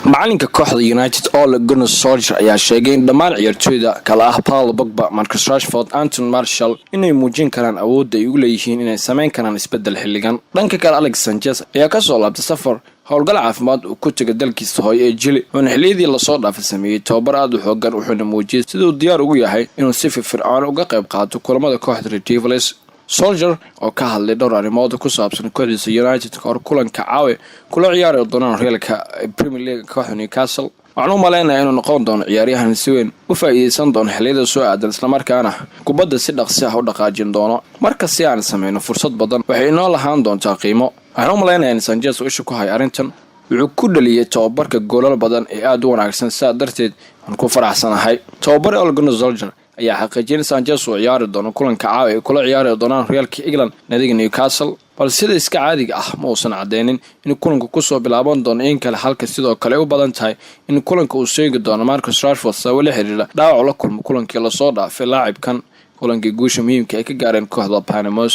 macalinka kooxda United Ole Gunnar Solskjaer ayaa sheegay in dhammaan ciyaartoyda kala ah Paul Pogba, Marcus Rashford, Anthony Martial inay muujin karaan awoodda ay u leeyihiin inay sameyn karaan isbedel xilligan. Dhanka kale Alex Sanchez ayaa ka soo laabtay safar howlgal caafimaad uu ku tagay dalkiisa hooyo ee Chile. Xilliyadii la soo dhaafay sameeyay tababar aad u xooggan wuxuuna muujiyay sidoo diyaar ugu yahay inuu si firfircoon uga qayb qaato kulamada kooxda Red Devils. Solskjaer oo ka hadlay dhowr arrimood ku saabsan kooxdiisa United ka hor kulanka caawa kula ciyaari doona horyaalka Premier League kooxda Newcastle. waxaan u maleynayaa inuu noqon doono ciyaaryahan si weyn u faa'iideysan doono xilliyada soo aadan isla markaana kubadda si dhaqsi ah u dhaqaajin doono. marka si aan sameeyno fursad badan waxay inoo lahaan doontaa qiimo. waxaan u maleynayaa in Sanchez uu isha ku hay arrintan wuxuu ku dhaliyay tababarka goolal badan ee aad u wanaagsan sidaa darteed aan ku faraxsanahay. tababar Ole Gunnar Solskjaer ayaa xaqiijinay Sanchez uu ciyaari doono kulanka caawa ee kula ciyaari doonaan horyaalka England nadiga Newcastle. balse sida iska caadiga ah ma uusan cadeynin in kulanku ku soo bilaaban doono in kale halka sidoo kale u badan tahay in kulanka uu sheegi doono Marcus Rashford sabab la xiriira dhaawac la kulmo kulankii la soo dhaafay laacibkan kulankii guusha muhiimka ay ka gaareen kooxda Panama.